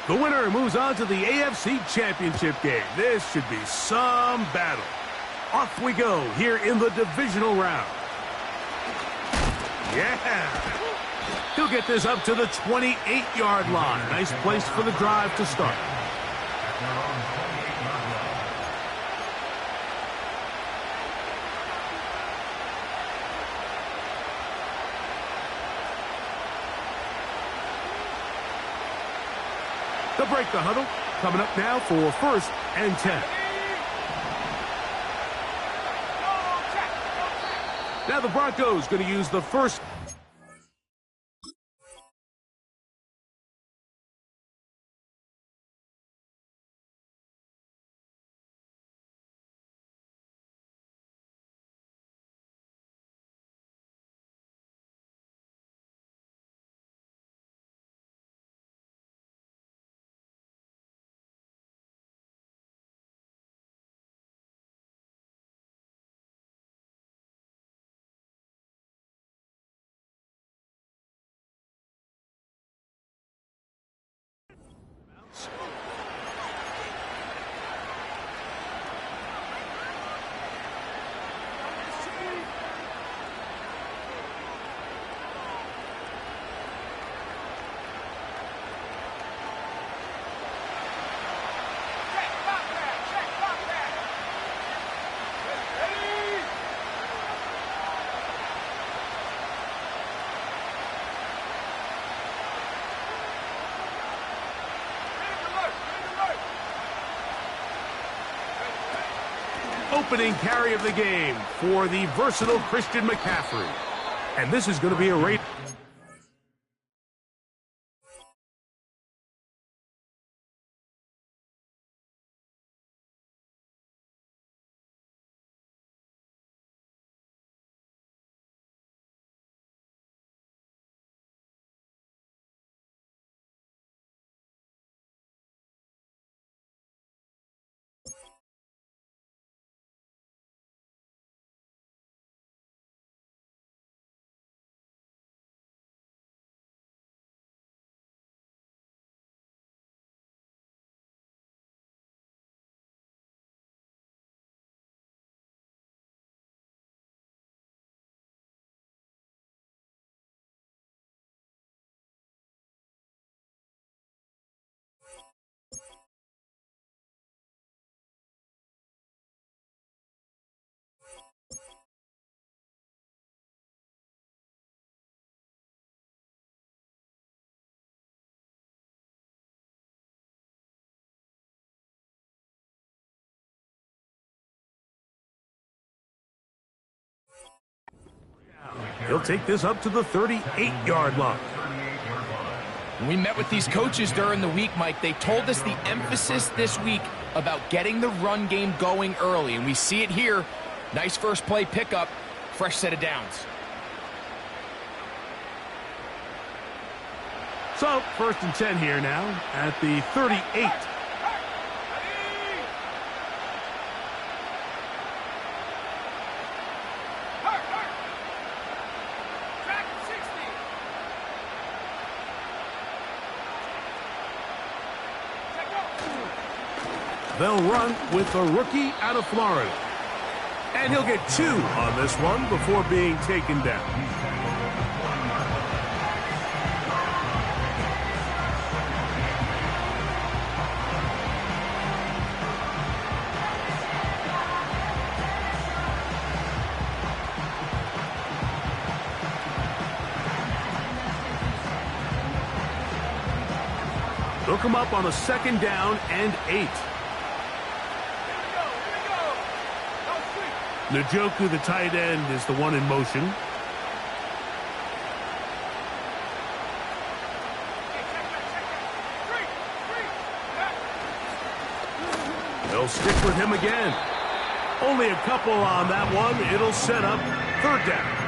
The winner moves on to the AFC Championship game. This should be some battle. Off we go here in the divisional round. Yeah! He'll get this up to the 28-yard line. Nice place for the drive to start. They'll break the huddle. Coming up now for 1st and 10. Now the Broncos going to use the first. Opening carry of the game for the versatile Christian McCaffrey. And this is going to be a rate. He'll take this up to the 38-yard line. When we met with these coaches during the week, Mike, they told us the emphasis this week about getting the run game going early, and we see it here. Nice first play pickup, fresh set of downs. So, 1st and 10 here now at the 38. They'll run with the rookie out of Florida. And he'll get 2 on this one before being taken down. They'll come up on a 2nd down and 8. Njoku, the tight end, is the one in motion. They'll stick with him again. Only a couple on that one. It'll set up 3rd down.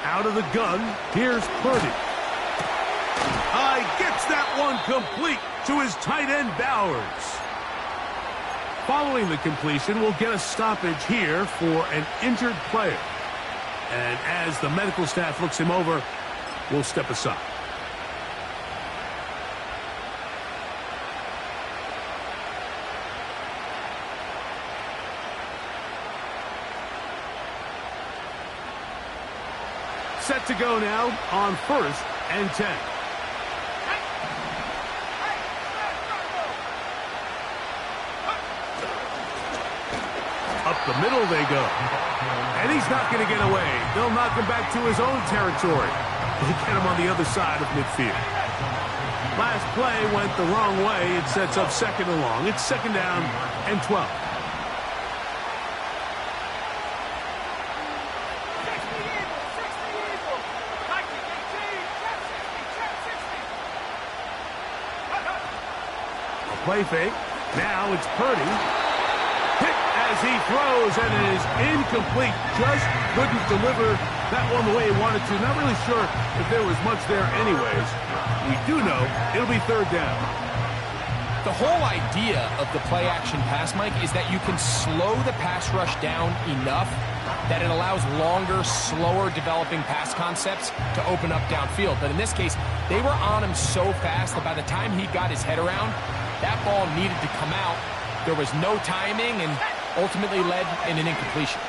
Out of the gun, here's Purdy. Gets that one complete to his tight end, Bowers. Following the completion, we'll get a stoppage here for an injured player. And as the medical staff looks him over, we'll step aside. Set to go now on 1st and 10. Up the middle they go. And he's not going to get away. They'll knock him back to his own territory. They get him on the other side of midfield. Last play went the wrong way. It sets up 2nd and long. It's 2nd down and 12. Play fake. Now it's Purdy. Hit as he throws, and it is incomplete. Just couldn't deliver that one the way he wanted to. Not really sure if there was much there anyways. We do know it'll be 3rd down. The whole idea of the play-action pass, Mike, is that you can slow the pass rush down enough that it allows longer, slower developing pass concepts to open up downfield. But in this case, they were on him so fast that by the time he got his head around, that ball needed to come out. There was no timing and ultimately led in an incompletion.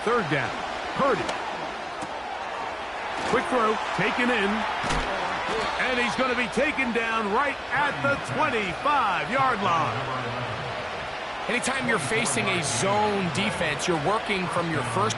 Third down. Purdy. Quick throw. Taken in. And he's going to be taken down right at the 25-yard line. Anytime you're facing a zone defense, you're working from your first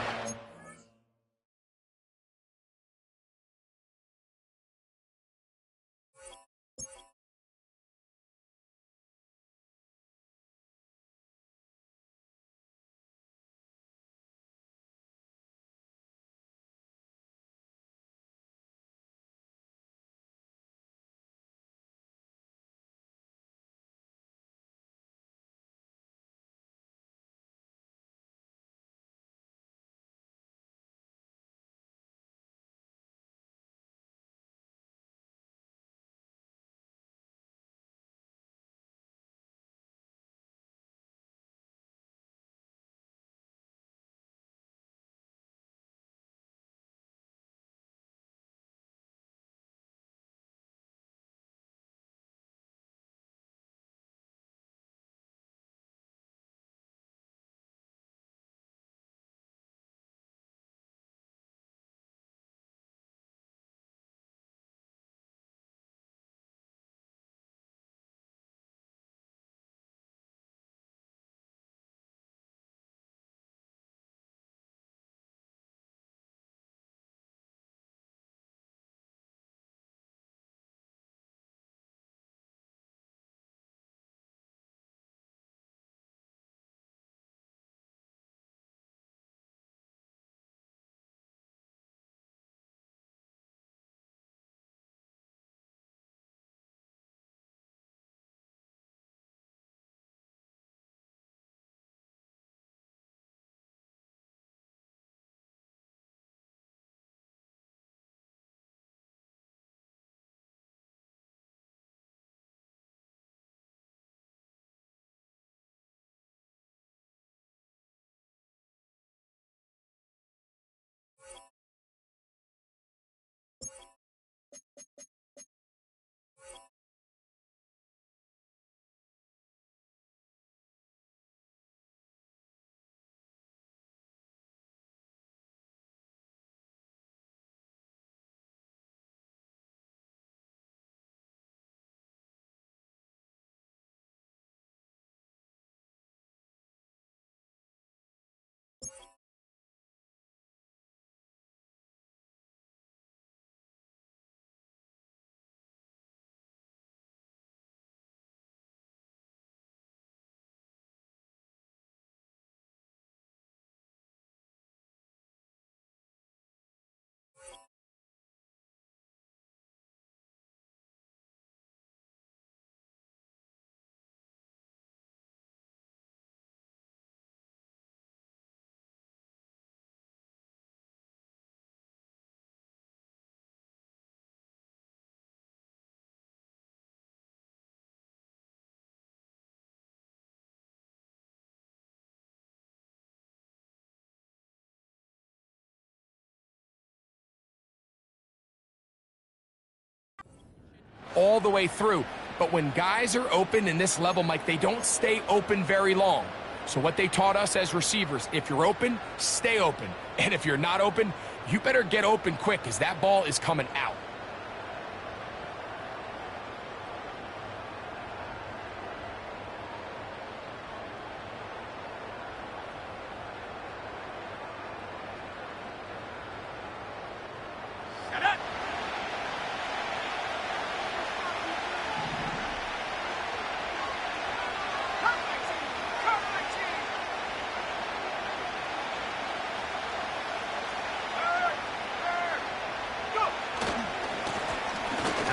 all the way through. But when guys are open in this level, Mike, they don't stay open very long. So what they taught us as receivers, if you're open, stay open. And if you're not open, you better get open quick because that ball is coming out.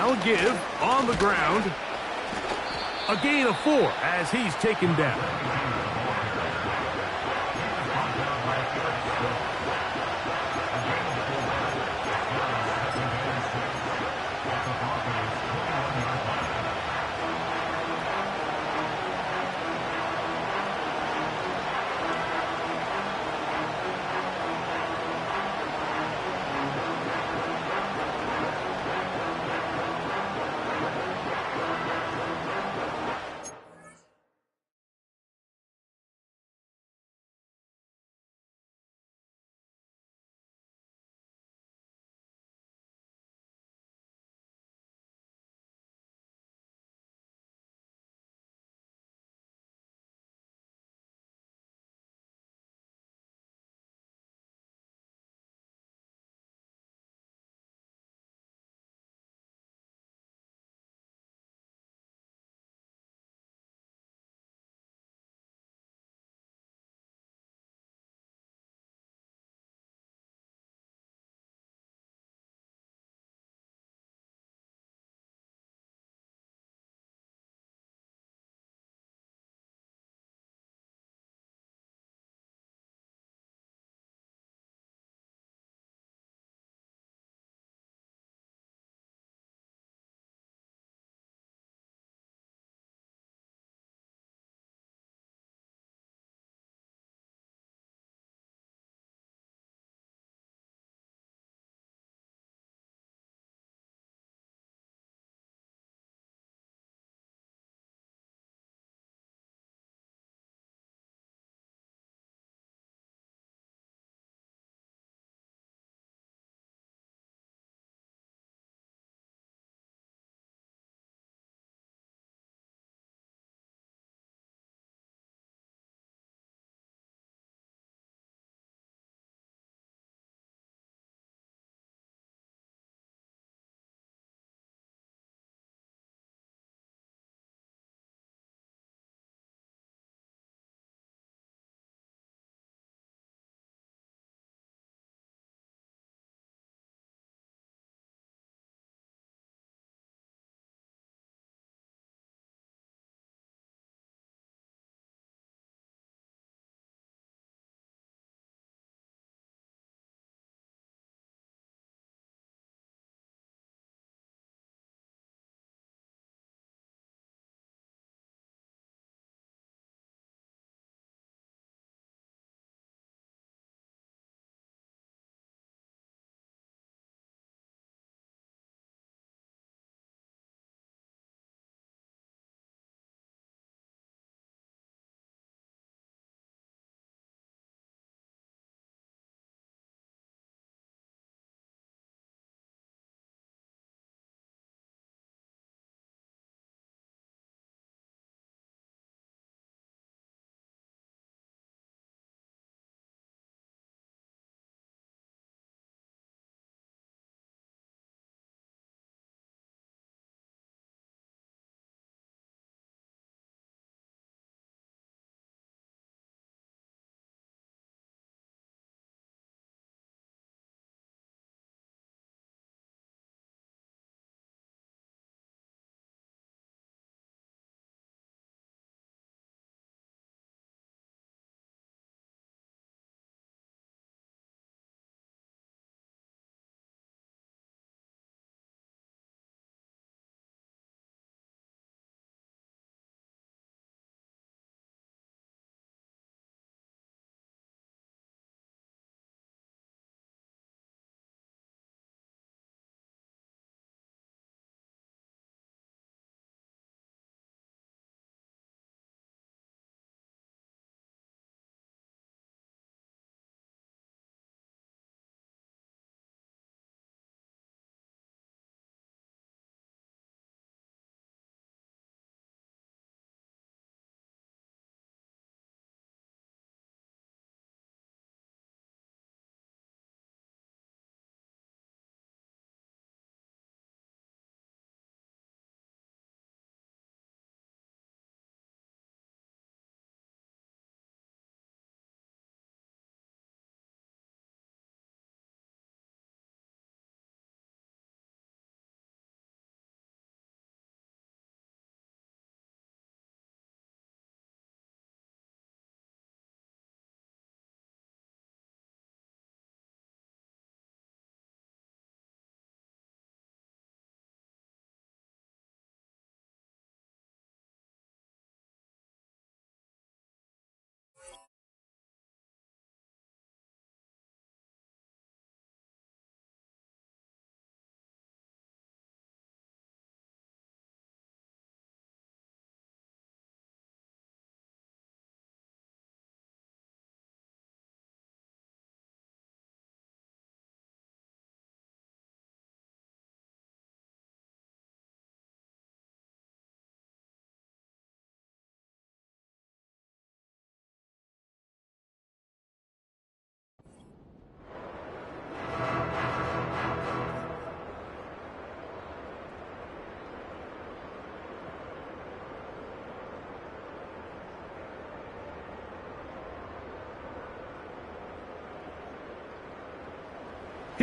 Now give on the ground. A gain of 4 as he's taken down.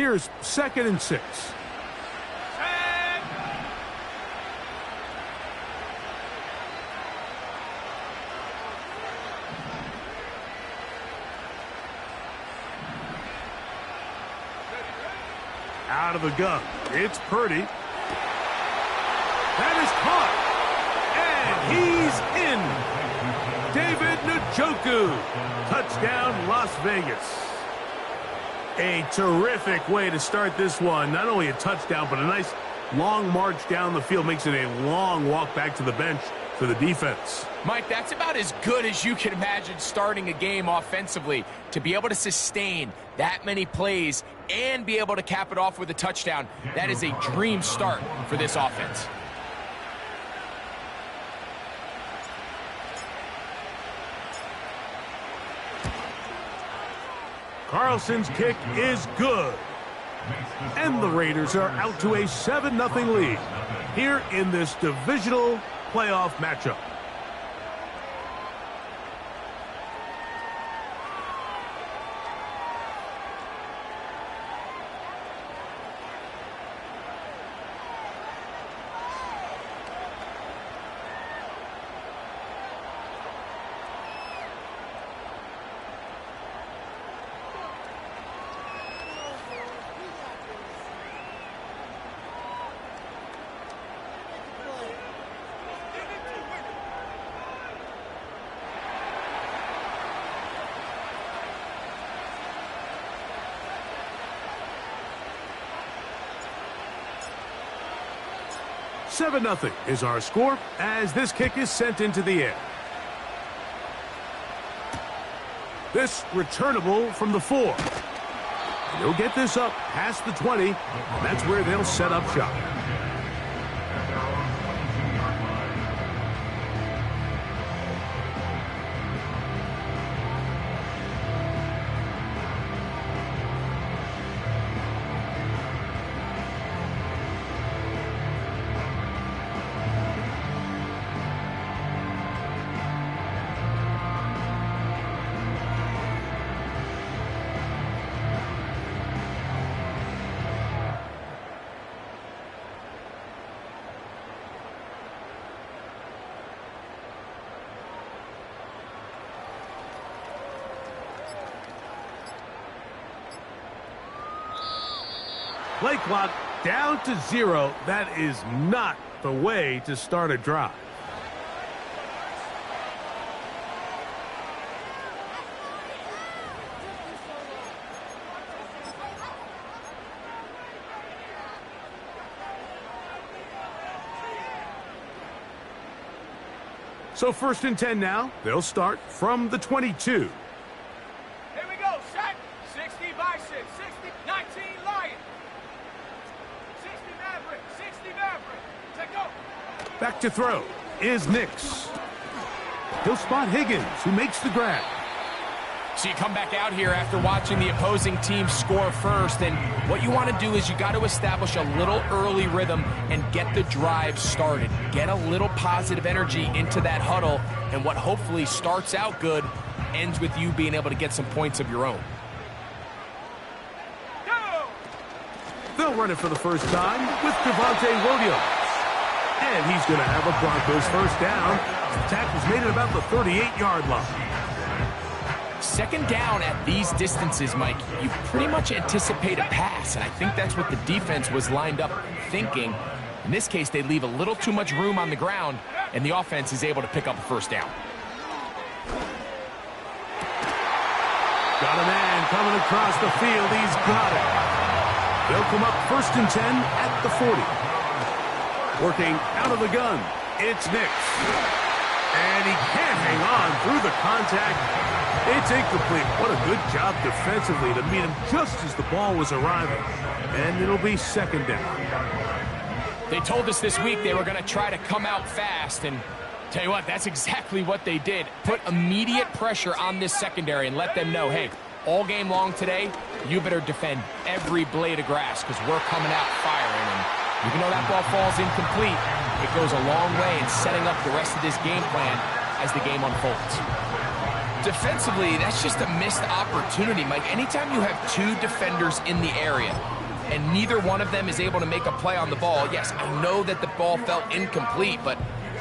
Here's 2nd and 6. Out of the gun. It's Purdy. That is caught. And he's in. David Njoku. Touchdown, Las Vegas. A terrific way to start this one. Not only a touchdown, but a nice long march down the field. Makes it a long walk back to the bench for the defense. Mike, that's about as good as you can imagine starting a game offensively. To be able to sustain that many plays and be able to cap it off with a touchdown, that is a dream start for this offense. Carlson's kick is good. And the Raiders are out to a 7-0 lead here in this divisional playoff matchup. Seven 0 is our score as this kick is sent into the air. This returnable from the 4. They'll get this up past the 20, and that's where they'll set up shop. Play clock down to 0. That is not the way to start a drive. So 1st and 10 now. They'll start from the 22. Here we go, set. 60 Bison, 60, 19 Lion. 60 Maverick, 60 Maverick. Take go. Back to throw is Nix. He'll spot Higgins, who makes the grab. So you come back out here after watching the opposing team score first, and what you want to do is you got to establish a little early rhythm and get the drive started. Get a little positive energy into that huddle, and what hopefully starts out good ends with you being able to get some points of your own. Go. They'll run it for the first time with Devontae Williams. And he's going to have a Broncos first down. The tackle's made at about the 38-yard line. Second down at these distances, Mike, you pretty much anticipate a pass, and I think that's what the defense was lined up thinking. In this case, they leave a little too much room on the ground, and the offense is able to pick up a first down. Got a man coming across the field. He's got it. They'll come up 1st and 10 at the 40. Working out of the gun, it's Nix. And he can't hang on through the contact. It's incomplete. What a good job defensively to meet him just as the ball was arriving. And it'll be 2nd down. They told us this week they were going to try to come out fast, and tell you what, that's exactly what they did. Put immediate pressure on this secondary and let them know, hey, all game long today, you better defend every blade of grass because we're coming out firing. And even though that ball falls incomplete, it goes a long way in setting up the rest of this game plan as the game unfolds. Defensively, that's just a missed opportunity, Mike. Anytime you have two defenders in the area and neither one of them is able to make a play on the ball, yes, I know that the ball felt incomplete, but,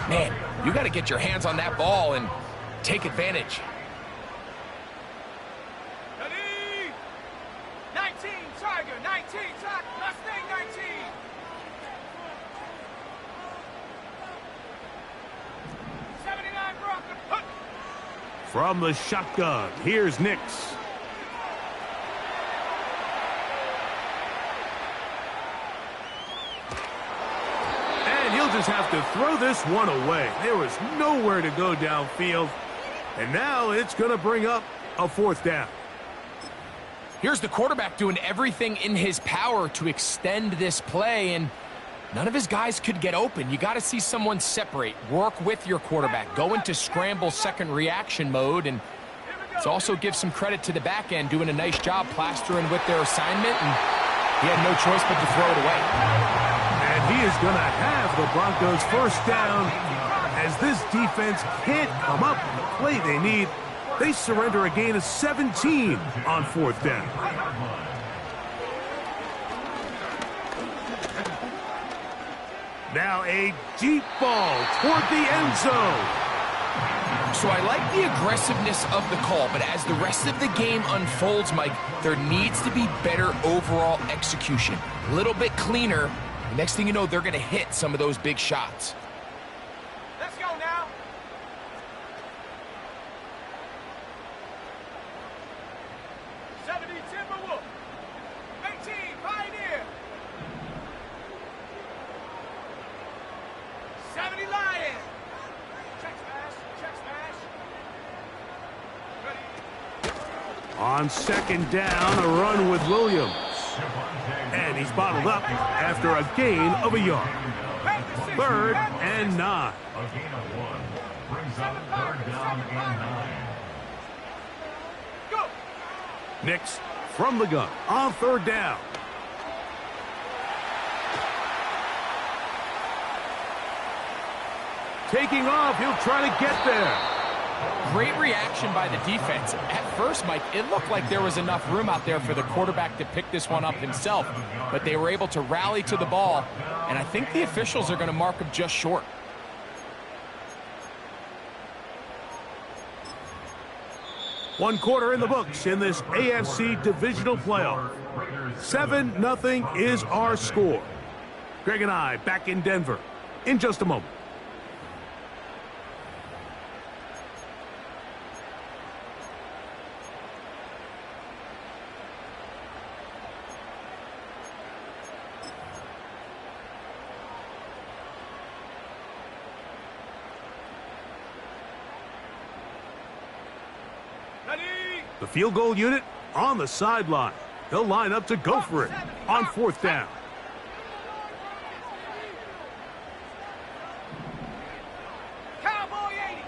man, you got to get your hands on that ball and take advantage. 19, Tiger, 19, Tiger, Mustang 19. Broncos. From the shotgun, here's Nix. And he'll just have to throw this one away. There was nowhere to go downfield. And now it's going to bring up a 4th down. Here's the quarterback doing everything in his power to extend this play, and none of his guys could get open. You got to see someone separate, work with your quarterback, go into scramble second reaction mode, and let's also give some credit to the back end doing a nice job plastering with their assignment, and he had no choice but to throw it away. And he is going to have the Broncos 1st down as this defense can't come up with the play they need. They surrender a gain of 17 on 4th down. Now a deep ball toward the end zone. So I like the aggressiveness of the call, but as the rest of the game unfolds, Mike, there needs to be better overall execution. A little bit cleaner. The next thing you know, they're going to hit some of those big shots. Let's go now. 70 Timberwolf. 18 Pioneer. 70 Lion. Check smash. Check smash. Ready. On 2nd down, a run with Williams. And he's bottled up after a gain of a yard. 3rd and 9. A gain of 1 brings up 3rd down and 9. Go. Nix from the gun on 3rd down. Taking off, he'll try to get there. Great reaction by the defense. At first, Mike, it looked like there was enough room out there for the quarterback to pick this one up himself, but they were able to rally to the ball, and I think the officials are going to mark him just short. One quarter in the books in this AFC divisional playoff. 7-0 is our score. Greg and I back in Denver in just a moment. The field goal unit on the sideline. They'll line up to go for it on 4th down. Cowboy 80.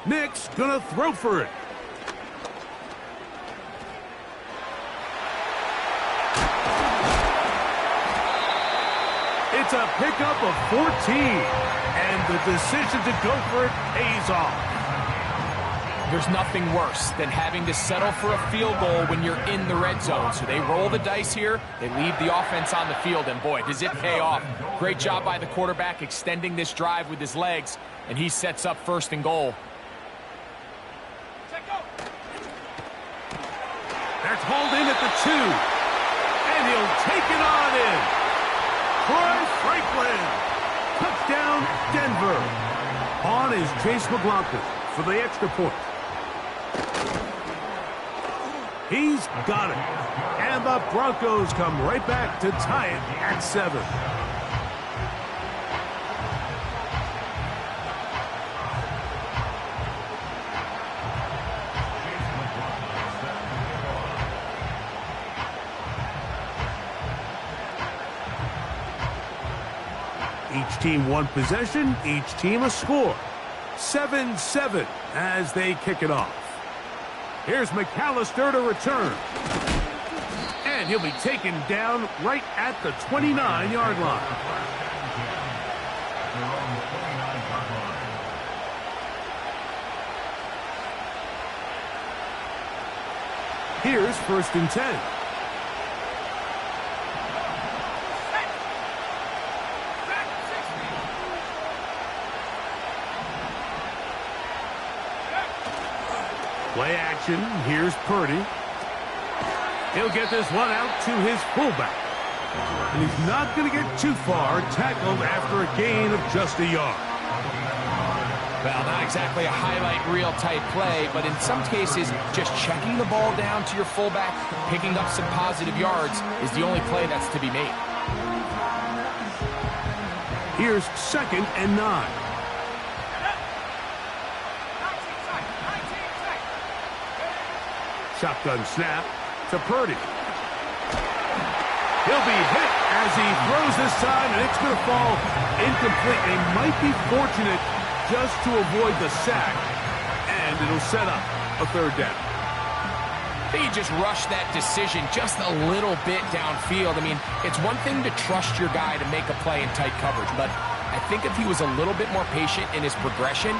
Nix gonna throw for it. It's a pickup of 14, and the decision to go for it pays off. There's nothing worse than having to settle for a field goal when you're in the red zone. So they roll the dice here, they leave the offense on the field, and boy, does it pay off. Great job by the quarterback extending this drive with his legs, and he sets up 1st and goal. That's hauled in at the 2, and he'll take it on in. Troy Franklin, touchdown Denver. On is Chase McLaughlin for the extra point. He's got it. And the Broncos come right back to tie it at 7. Each team one possession, each team a score. 7-7 as they kick it off. Here's McAllister to return. And he'll be taken down right at the 29-yard line. Here's 1st and 10. Play action. Here's Purdy. He'll get this one out to his fullback. And he's not going to get too far, tackled after a gain of just a yard. Well, not exactly a highlight reel type play, but in some cases, just checking the ball down to your fullback, picking up some positive yards is the only play that's to be made. Here's 2nd and 9. Shotgun snap to Purdy. He'll be hit as he throws this time, and it's going to fall incomplete. They might be fortunate just to avoid the sack, and it'll set up a 3rd down. He just rushed that decision just a little bit downfield. I mean, it's one thing to trust your guy to make a play in tight coverage, but I think if he was a little bit more patient in his progression,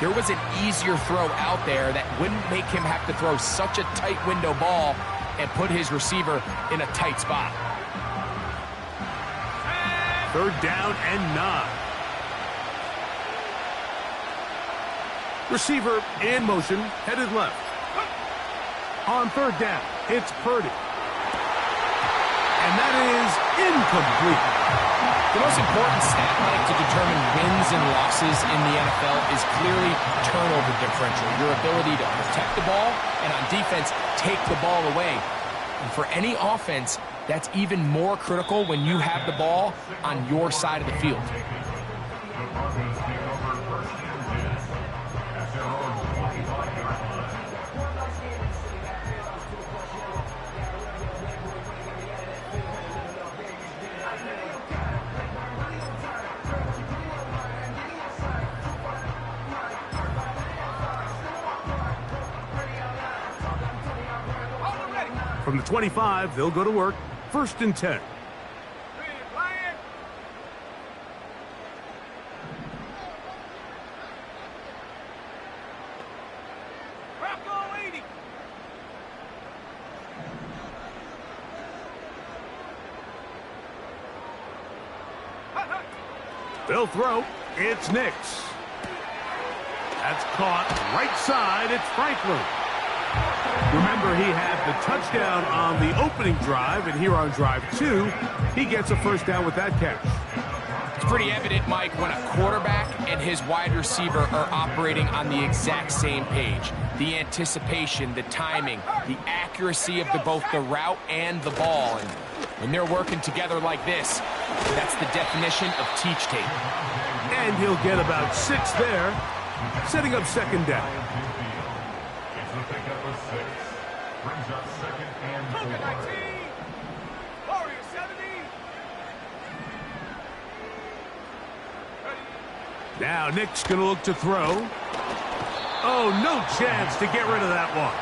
there was an easier throw out there that wouldn't make him have to throw such a tight window ball and put his receiver in a tight spot. 3rd down and 9. Receiver in motion, headed left. On 3rd down, it's Purdy. And that is incomplete. The most important stat, Mike, to determine wins and losses in the NFL is clearly turnover differential, your ability to protect the ball and on defense, take the ball away. And for any offense, that's even more critical when you have the ball on your side of the field. From the 25, they'll go to work. 1st and 10. They'll throw. It's Nix. That's caught right side. It's Franklin. Remember, he had the touchdown on the opening drive, and here on drive 2, he gets a 1st down with that catch. It's pretty evident, Mike, when a quarterback and his wide receiver are operating on the exact same page. The anticipation, the timing, the accuracy of both the route and the ball. And when they're working together like this, that's the definition of teach tape. And he'll get about 6 there, setting up 2nd down. Brings up 2nd and 4. Warrior 70. Now Nick's going to look to throw. Oh, no chance to get rid of that one.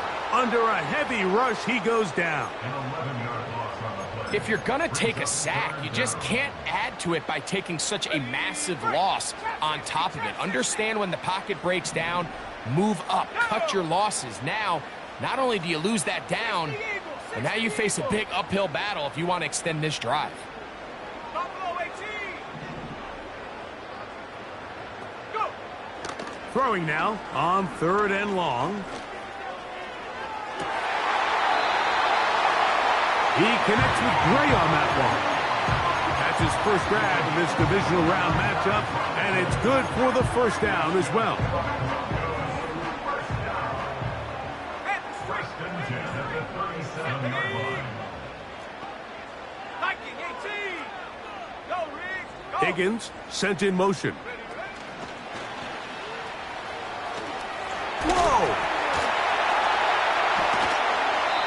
Under a heavy rush, he goes down. An 11-yard loss on the play. If you're going to take a sack, you just can't add to it by taking such a massive loss on top of it. Understand when the pocket breaks down, move up, cut your losses. Now, not only do you lose that down, but now you face a big uphill battle if you want to extend this drive. Throwing now on 3rd and long. He connects with Gray on that one. That's his first grab in this divisional round matchup, and it's good for the 1st down as well. Higgins sent in motion. Whoa!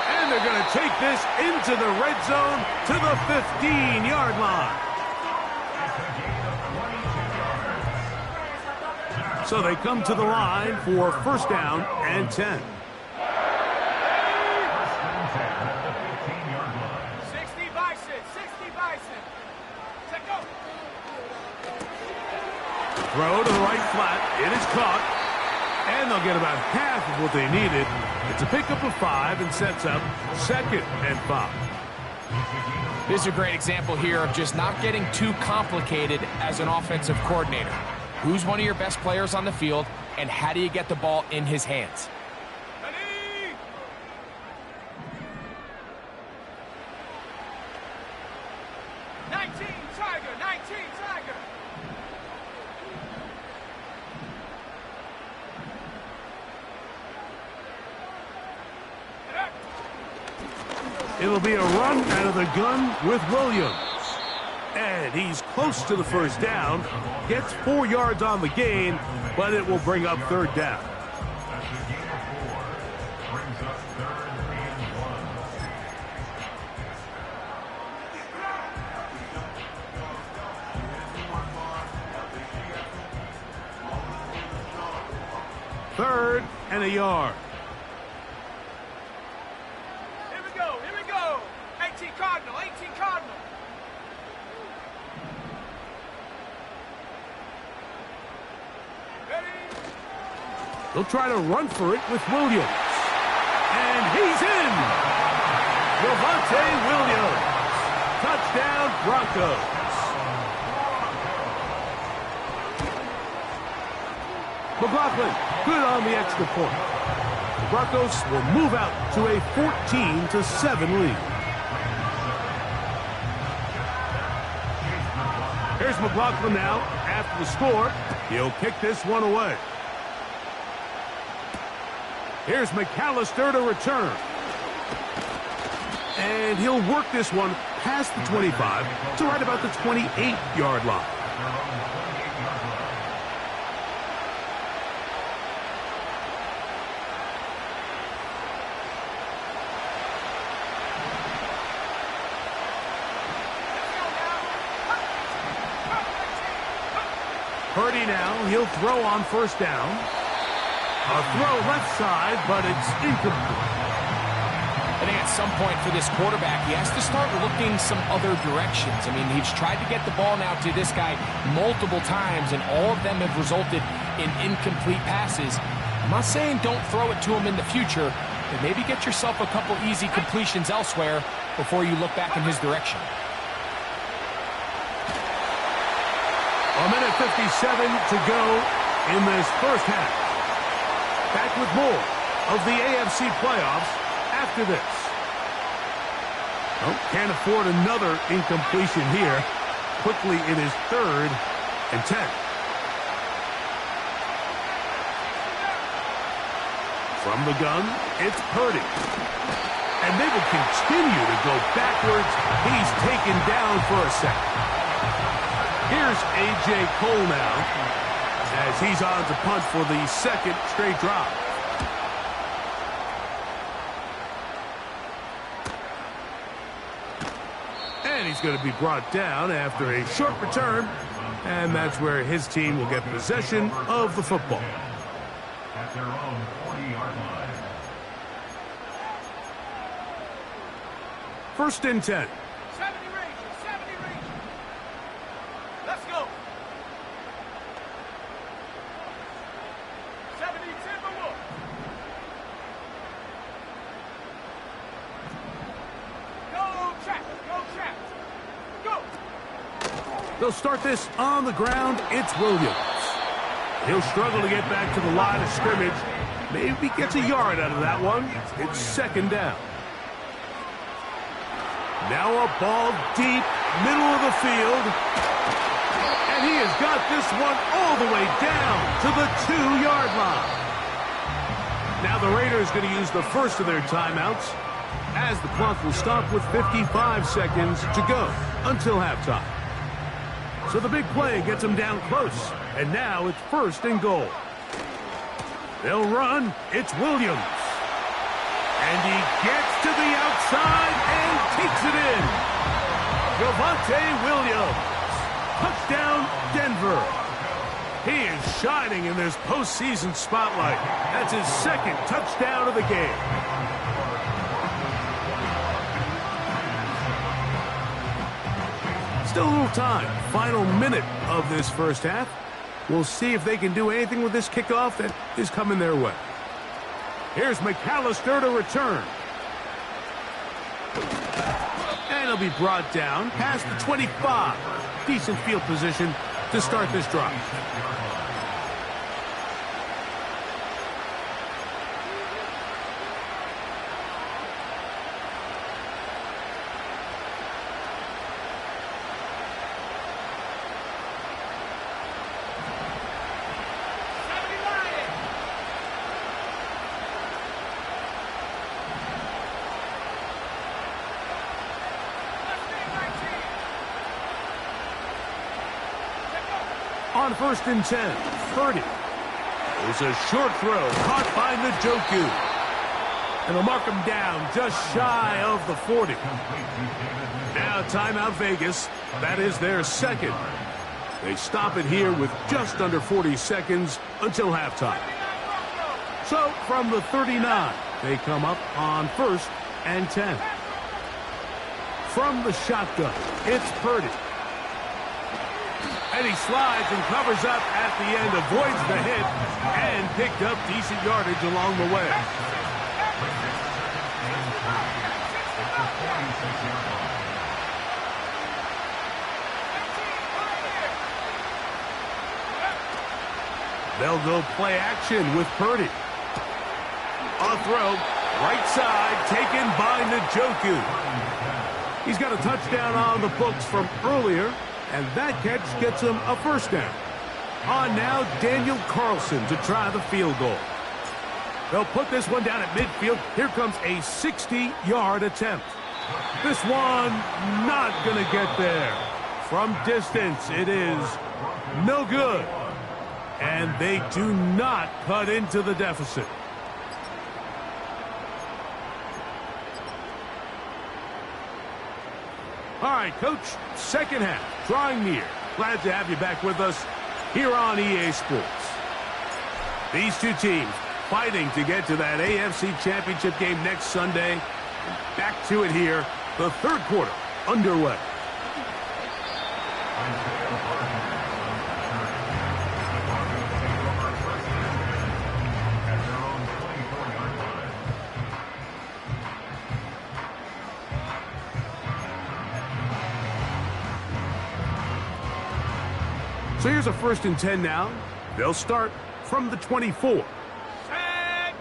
And they're going to take this into the red zone to the 15-yard line. So they come to the line for 1st down and 10. caught, and they'll get about half of what they needed. It's a pickup of 5 and sets up 2nd and 5. This is a great example here of just not getting too complicated as an offensive coordinator. Who's one of your best players on the field, and how do you get the ball in his hands? Ready? 19 Tiger, 19 Tiger. It'll be a run out of the gun with Williams. And he's close to the first down. Gets 4 yards on the gain, but it will bring up 3rd down. That's a gain of 4. Brings up 3rd and 1. Third and a yard. Here we go, here we go. 18 Cardinal, 18 Cardinal. Ready? They'll try to run for it with Williams. And he's in! Javonte Williams. Touchdown, Broncos. McLaughlin, good on the extra point. The Broncos will move out to a 14-7 lead. Here's McLaughlin now after the score. He'll kick this one away. Here's McAllister to return. And he'll work this one past the 25 to right about the 28-yard line. Purdy now, he'll throw on first down. A throw left side, but it's incomplete. I think at some point for this quarterback, he has to start looking some other directions. I mean, he's tried to get the ball now to this guy multiple times, and all of them have resulted in incomplete passes. I'm not saying don't throw it to him in the future, but maybe get yourself a couple easy completions elsewhere before you look back in his direction. A minute 57 to go in this first half. Back with more of the AFC playoffs after this. Oh, can't afford another incompletion here. Quickly it is 3rd and 10. From the gun, it's Purdy. And they will continue to go backwards. He's taken down for a second. Here's A.J. Cole now as he's on to punt for the 2nd straight drive. And he's going to be brought down after a short return, and that's where his team will get possession of the football. At their own 40-yard line. 1st and 10. 70 Rangers, 70 Rangers. Let's go. 70 Timberwolves. Go, Trap, go, Trap. Go. They'll start this on the ground. It's Williams. He'll struggle to get back to the line of scrimmage. Maybe gets a yard out of that one. It's 2nd down. Now a ball deep, middle of the field. And he has got this one all the way down to the 2-yard line. Now the Raiders going to use the first of their timeouts as the clock will stop with 55 seconds to go until halftime. So the big play gets them down close. And now it's 1st and goal. They'll run. It's Williams. And he gets to the outside and takes it in. Javonte Williams. Touchdown, Denver. He is shining in this postseason spotlight. That's his 2nd touchdown of the game. Still a little time. Final minute of this first half. We'll see if they can do anything with this kickoff that is coming their way. Here's McAllister to return. And he'll be brought down past the 25. Decent field position to start this drive. On 1st and 10, Purdy. It's a short throw, caught by Njoku. And they'll mark him down just shy of the 40. Now timeout Vegas. That is their second. They stop it here with just under 40 seconds until halftime. So from the 39, they come up on 1st and 10. From the shotgun, it's Purdy. And he slides and covers up at the end, avoids the hit, and picked up decent yardage along the way. They'll go play action with Purdy. On throw, right side, taken by Njoku. He's got a touchdown on the books from earlier, and that catch gets him a first down. On now, Daniel Carlson to try the field goal. They'll put this one down at midfield. Here comes a 60-yard attempt. This one not going to get there. From distance, it is no good. And they do not cut into the deficit. All right, Coach, second half, drawing near. Glad to have you back with us here on EA Sports. These two teams fighting to get to that AFC Championship game next Sunday. Back to it here, the third quarter underway. So here's a 1st and 10 now. They'll start from the 24. Set.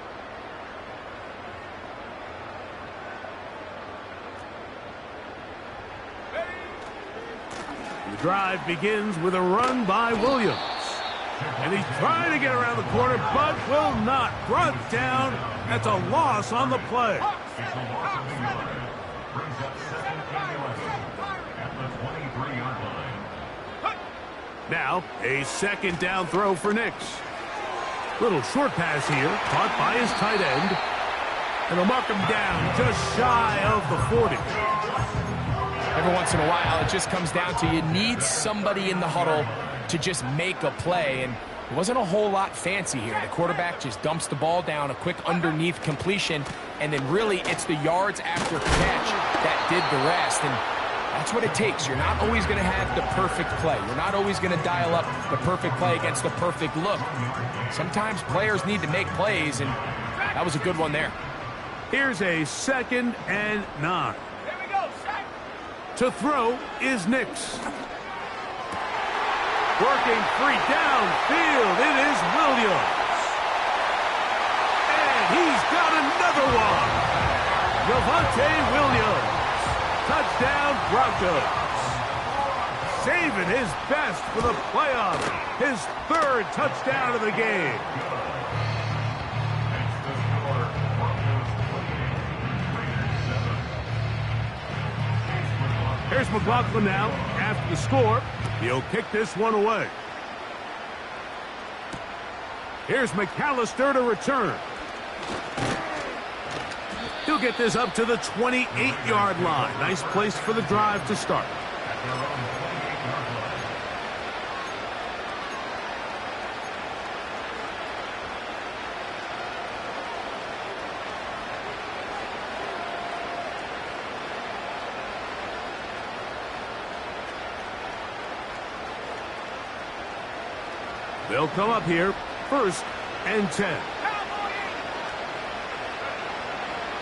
The drive begins with a run by Williams. And he's trying to get around the corner, but will not. Brought down. That's a loss on the play. Brings up 2nd and 11 at the 23-yard line. Now, a second down throw for Nix. Little short pass here, caught by his tight end. And they'll mark him down just shy of the 40. Every once in a while, it just comes down to you need somebody in the huddle to just make a play. And it wasn't a whole lot fancy here. The quarterback just dumps the ball down, a quick underneath completion, and then really it's the yards after catch that did the rest. And that's what it takes. You're not always going to have the perfect play. You're not always going to dial up the perfect play against the perfect look. Sometimes players need to make plays, and that was a good one there. Here's a 2nd and 9. Here we go, set. To throw is Nix. Working free downfield, it is Williams. And he's got another one. Javonte Williams. Touchdown, Broncos. Saving his best for the playoffs. His 3rd touchdown of the game. That's the score. Broncos 28, Raiders 7. Here's McLaughlin now. After the score, he'll kick this one away. Here's McAllister to return. He'll get this up to the 28-yard line. Nice place for the drive to start. At their own 28-yard line. They'll come up here, 1st and 10.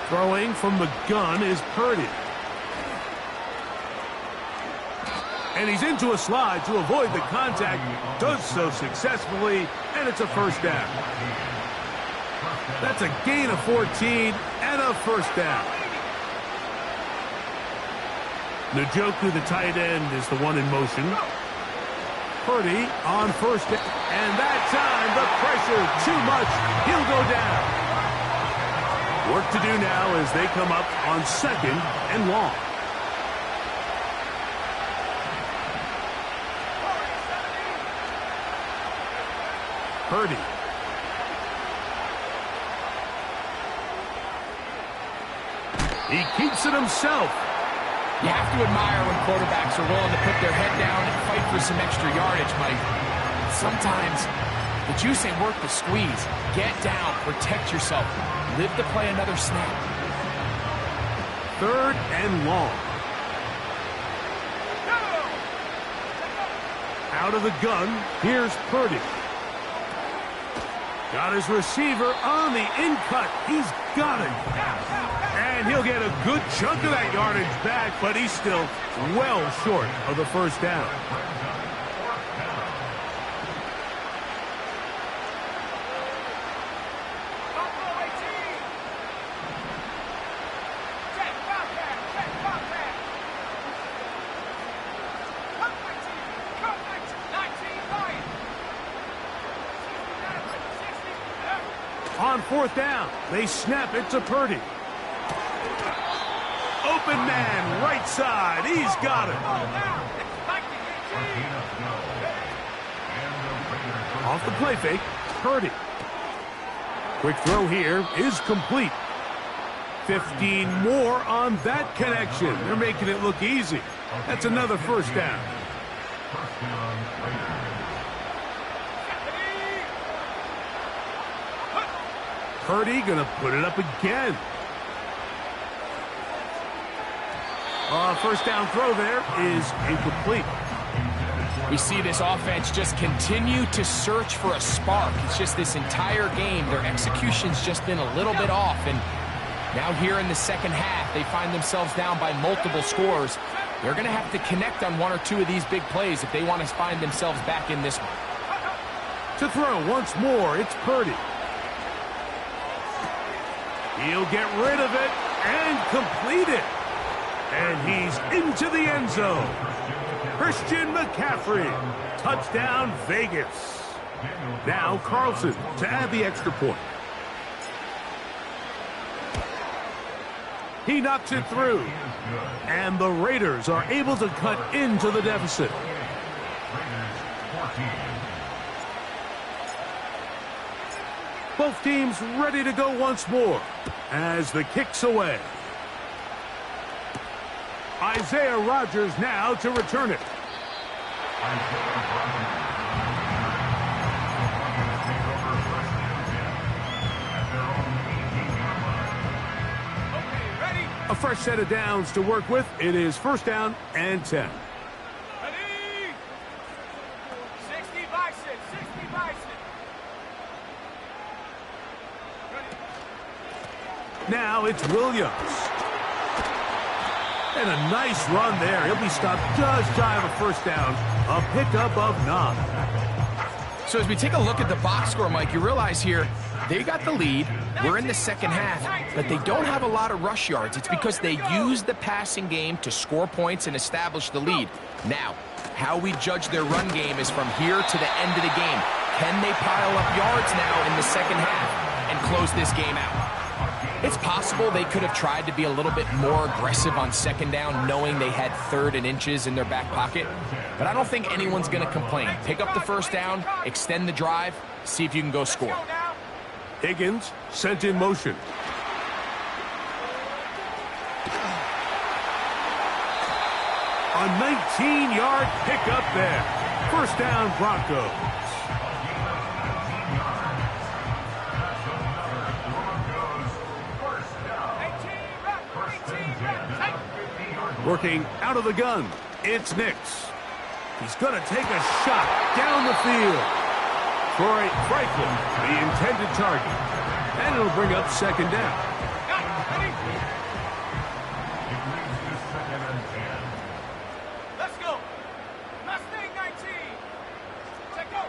Throwing from the gun is Purdy. And he's into a slide to avoid the contact. Does so successfully, and it's a 1st down. That's a gain of 14 and a 1st down. Njoku, the tight end, is the one in motion. Purdy on 1st down. And that time, the pressure, too much. He'll go down. Work to do now as they come up on 2nd and long. Purdy. He keeps it himself. You have to admire when quarterbacks are willing to put their head down and fight for some extra yardage, Mike. Sometimes the juice ain't worth the squeeze. Get down, protect yourself, live to play another snap. 3rd and long. Out of the gun, here's Purdy. Got his receiver on the in-cut. He's got it. And he'll get a good chunk of that yardage back, but he's still well short of the 1st down. On 4th down, they snap it to Purdy. Open man, right side. He's got it. Off the play fake, Purdy. Quick throw here is complete. 15 more on that connection. They're making it look easy. That's another 1st down. Purdy gonna put it up again. 1st down throw there is incomplete. We see this offense just continue to search for a spark. It's just this entire game, their execution's just been a little bit off. And now here in the 2nd half, they find themselves down by multiple scores. They're going to have to connect on 1 or 2 of these big plays if they want to find themselves back in this one. To throw once more, it's Purdy. He'll get rid of it and complete it. And he's into the end zone. Christian McCaffrey. Touchdown, Vegas. Now Carlson to add the extra point. He knocks it through. And the Raiders are able to cut into the deficit. Both teams ready to go once more as the kick's away. Isaiah Rodgers now to return it. A fresh set of downs to work with. It is 1st down and 10. Ready? 60 by 6, 60 by 6. Now it's Williams. And a nice run there. He'll be stopped just shy of a 1st down. A pickup of 9. So as we take a look at the box score, Mike, you realize here they got the lead. We're in the 2nd half, but they don't have a lot of rush yards. It's because they use the passing game to score points and establish the lead. Now, how we judge their run game is from here to the end of the game. Can they pile up yards now in the 2nd half and close this game out? It's possible they could have tried to be a little bit more aggressive on 2nd down, knowing they had 3rd and inches in their back pocket. But I don't think anyone's going to complain. Pick up the 1st down, extend the drive, see if you can go score. Higgins sent in motion. A 19-yard pickup there. 1st down, Broncos. Working out of the gun, it's Nix. He's going to take a shot down the field. Troy Franklin, the intended target. And it'll bring up second down. Got it. Ready? It leads to second and 10. Let's go. Mustang 19. Take go.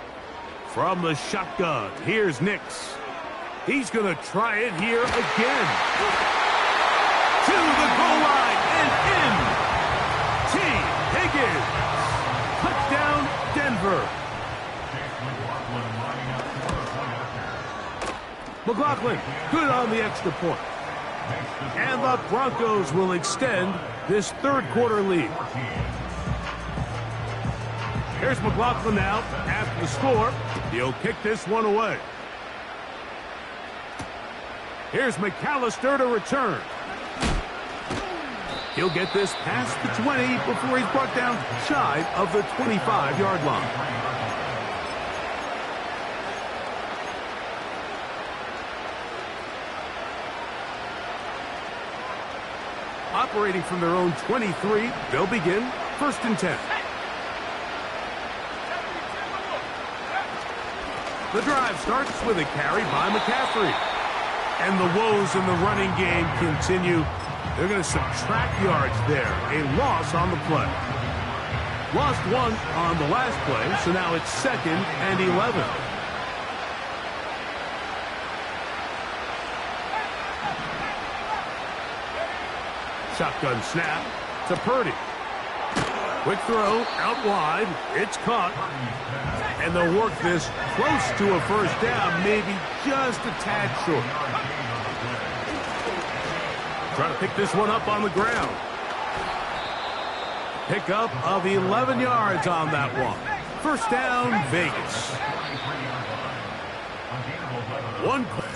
From the shotgun, here's Nix. He's going to try it here again. To the goal line and in. T. Higgins. Touchdown, Denver. McLaughlin, good on the extra point. And the Broncos will extend this third quarter lead. Here's McLaughlin now after the score. He'll kick this one away. Here's McAllister to return. He'll get this past the 20 before he's brought down shy of the 25-yard line. Operating from their own 23, they'll begin 1st and 10. The drive starts with a carry by McCaffrey. And the woes in the running game continue. They're going to subtract yards there. A loss on the play. Lost one on the last play, so now it's 2nd and 11. Shotgun snap to Purdy. Quick throw out wide. It's caught. And they'll work this close to a first down, maybe just a tad short. Trying to pick this one up on the ground. Pickup of 11 yards on that one. First down, Vegas. One play.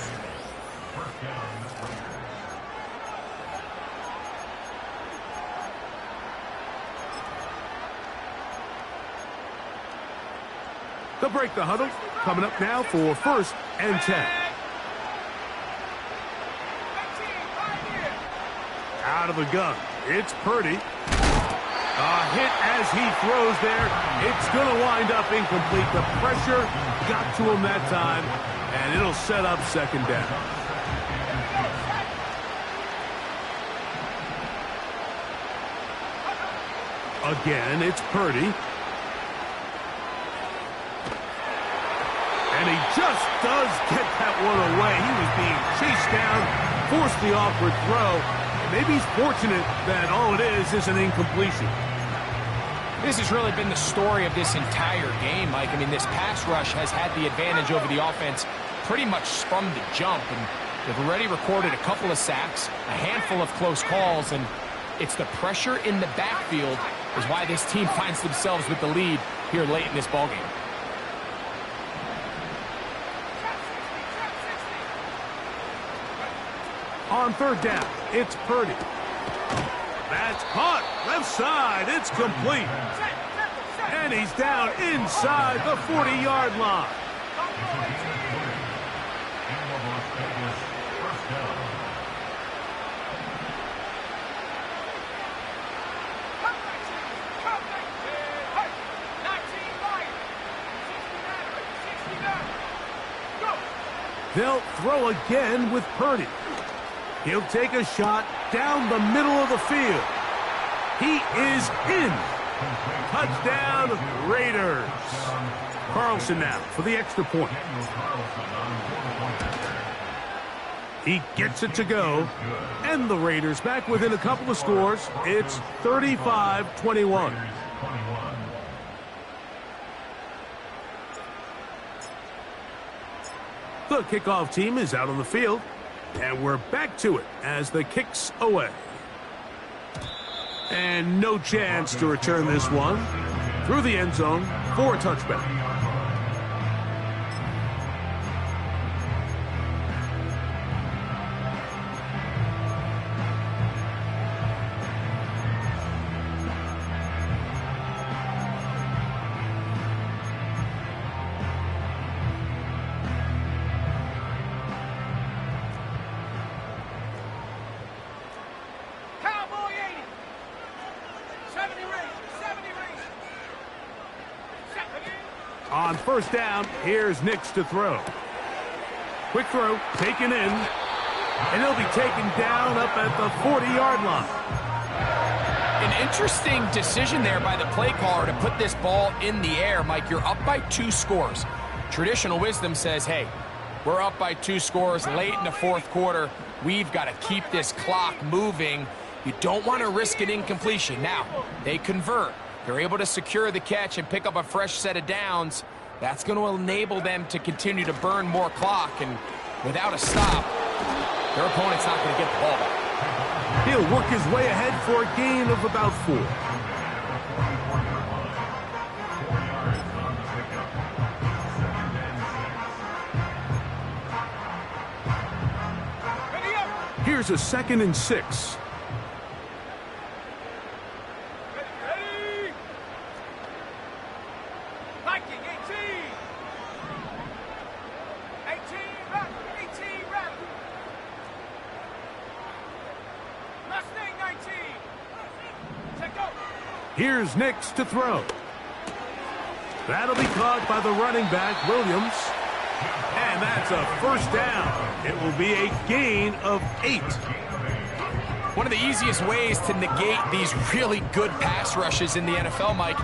They'll break the huddle. Coming up now for 1st and 10. Out of the gun. It's Purdy. A hit as he throws there. It's going to wind up incomplete. The pressure got to him that time, and it'll set up 2nd down. Again, it's Purdy. And he just does get that one away. He was being chased down, forced the awkward throw. Maybe he's fortunate that all it is an incompletion. This has really been the story of this entire game, Mike. I mean, this pass rush has had the advantage over the offense pretty much from the jump. And they've already recorded a couple of sacks, a handful of close calls, and it's the pressure in the backfield is why this team finds themselves with the lead here late in this ballgame. On 3rd down, it's Purdy. That's caught. Left side. It's complete. And he's down inside the 40-yard line. They'll throw again with Purdy. He'll take a shot down the middle of the field. He is in. Touchdown, Raiders. Carlson now for the extra point. He gets it to go. And the Raiders back within a couple of scores. It's 35-21. The kickoff team is out on the field. And we're back to it as the kick's away. And no chance to return this one through the end zone for a touchback. On first down, here's Nix to throw. Quick throw, taken in, and he'll be taken down up at the 40-yard line. An interesting decision there by the play caller to put this ball in the air. Mike, you're up by 2 scores. Traditional wisdom says, hey, we're up by 2 scores late in the fourth quarter. We've got to keep this clock moving. You don't want to risk an incompletion. Now, they convert. They're able to secure the catch and pick up a fresh set of downs. That's going to enable them to continue to burn more clock, and without a stop, their opponent's not going to get the ball back. He'll work his way ahead for a gain of about 4. Here's a 2nd and 6. Ready. Viking 18. 18 rattle. 18 rattle. Mustang 19. Take go. Here's Nix to throw. That'll be caught by the running back, Williams. And that's a first down. It will be a gain of 8. One of the easiest ways to negate these really good pass rushes in the NFL, Mike,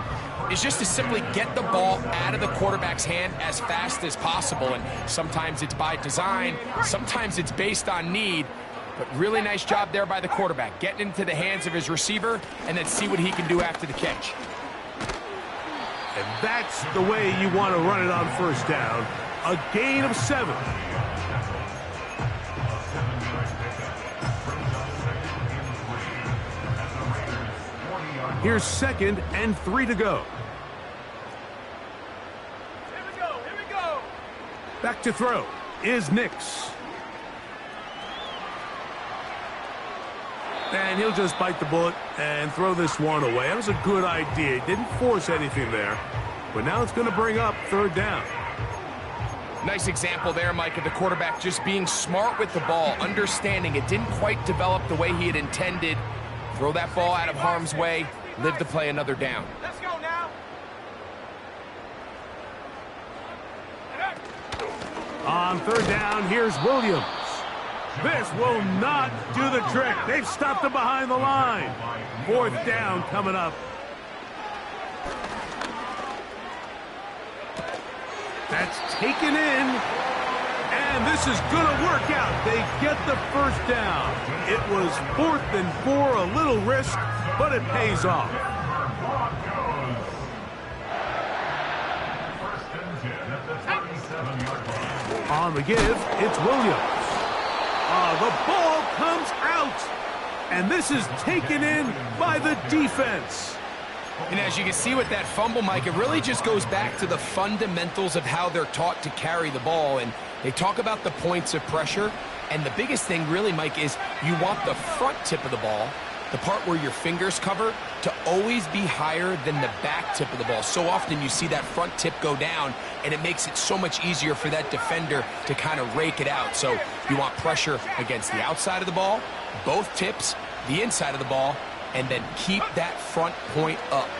is just to simply get the ball out of the quarterback's hand as fast as possible. And sometimes it's by design, sometimes it's based on need. But really nice job there by the quarterback, getting into the hands of his receiver and then see what he can do after the catch. And that's the way you want to run it on first down. A gain of 7. Here's 2nd and 3 to go. Here we go. Here we go. Back to throw is Nix. And he'll just bite the bullet and throw this one away. That was a good idea. He didn't force anything there. But now it's going to bring up 3rd down. Nice example there, Mike, of the quarterback just being smart with the ball, understanding it didn't quite develop the way he had intended. Throw that ball out of harm's way, live to play another down. Let's go now. On 3rd down, here's Williams. This will not do the trick. They've stopped him behind the line. 4th down coming up. That's taken in, and this is going to work out. They get the first down. It was 4th and 4, a little risk, but it pays off. On the give, it's Williams. The ball comes out, and this is taken in by the defense. And as you can see with that fumble, Mike, it really just goes back to the fundamentals of how they're taught to carry the ball. And they talk about the points of pressure. And the biggest thing really, Mike, is you want the front tip of the ball, the part where your fingers cover, to always be higher than the back tip of the ball. So often you see that front tip go down, and it makes it so much easier for that defender to kind of rake it out. So you want pressure against the outside of the ball, both tips, the inside of the ball, and then keep that front point up.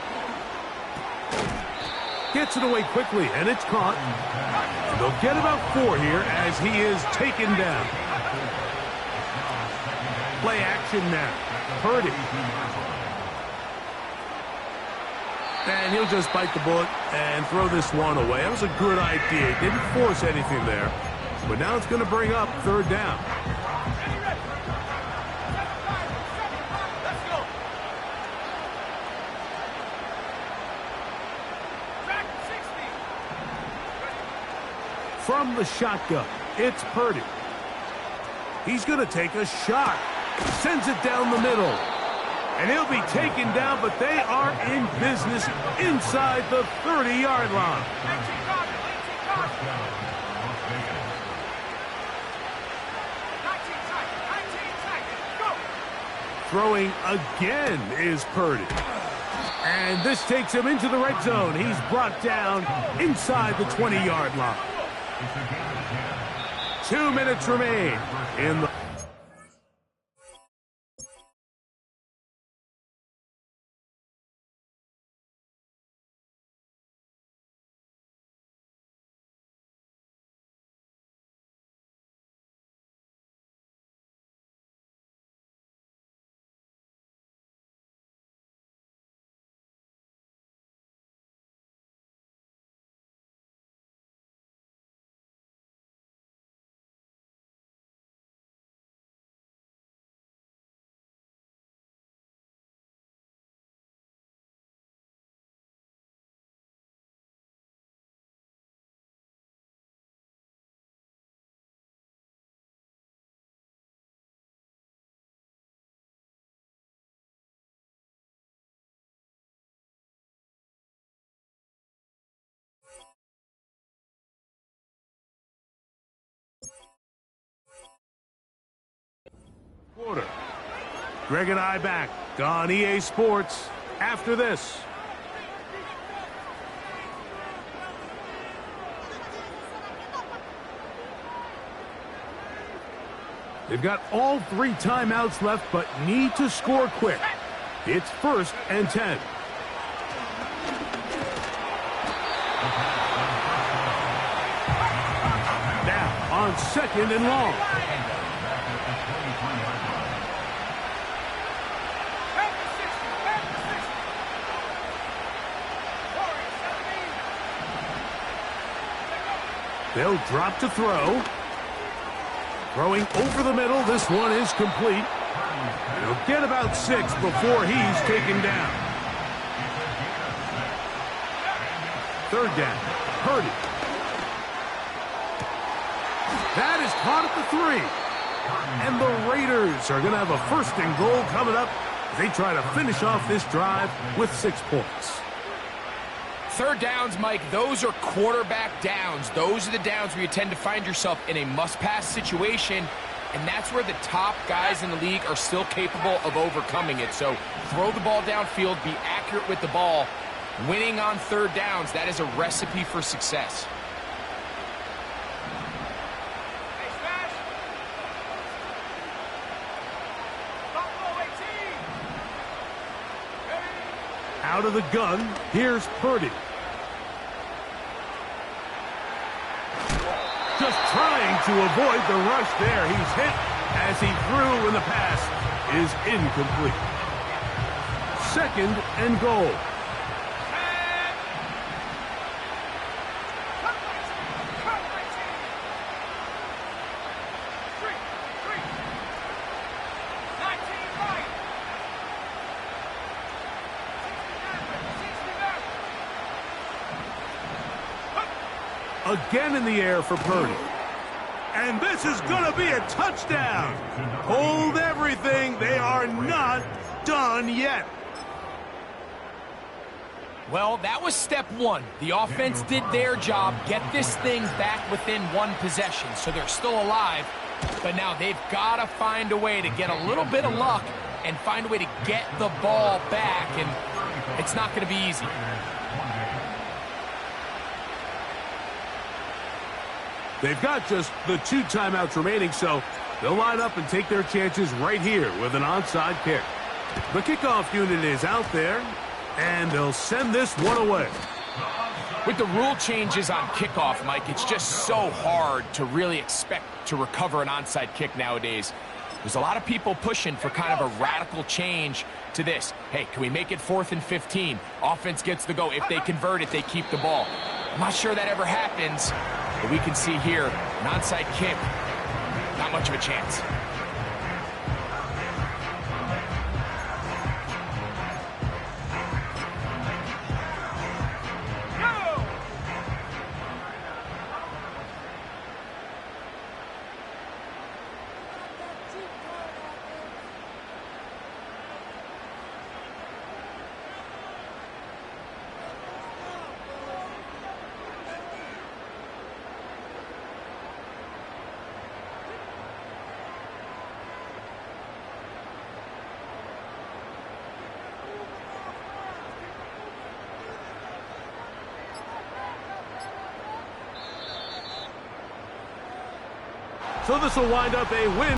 Gets it away quickly, and it's caught. They'll get about 4 here as he is taken down. Play action now. Purdy. And he'll just bite the bullet and throw this one away. That was a good idea. Didn't force anything there. But now it's going to bring up 3rd down. From the shotgun, it's Purdy. He's going to take a shot. Sends it down the middle. And he'll be taken down, but they are in business inside the 30-yard line. Throwing again is Purdy. And this takes him into the red zone. He's brought down inside the 20-yard line. 2 minutes remain in the Quarter. Greg and I back on EA Sports after this. They've got all 3 timeouts left, but need to score quick. It's 1st and 10. Now on 2nd and long. They'll drop to throw. Throwing over the middle. This one is complete. He'll get about 6 before he's taken down. 3rd down. Purdy. That is caught at the 3. And the Raiders are going to have a 1st and goal coming up as they try to finish off this drive with 6 points. 3rd downs, Mike, those are quarterback downs. Those are the downs where you tend to find yourself in a must-pass situation, and that's where the top guys in the league are still capable of overcoming it. So throw the ball downfield, be accurate with the ball. Winning on 3rd downs, that is a recipe for success. Out of the gun, here's Purdy. Just trying to avoid the rush there. He's hit as he threw when the pass is incomplete. 2nd and goal. Again in the air for Purdy. And this is going to be a touchdown. Hold everything. They are not done yet. Well, that was step 1. The offense did their job, get this thing back within 1 possession, so they're still alive. But now they've got to find a way to get a little bit of luck and find a way to get the ball back, and it's not going to be easy. They've got just the 2 timeouts remaining, so they'll line up and take their chances right here with an onside kick. The kickoff unit is out there, and they'll send this one away. With the rule changes on kickoff, Mike, it's just so hard to really expect to recover an onside kick nowadays. There's a lot of people pushing for kind of a radical change to this. Hey, can we make it 4th and 15? Offense gets the go. If they convert it, they keep the ball. I'm not sure that ever happens, but we can see here, an onside kick, not much of a chance. So this will wind up a win.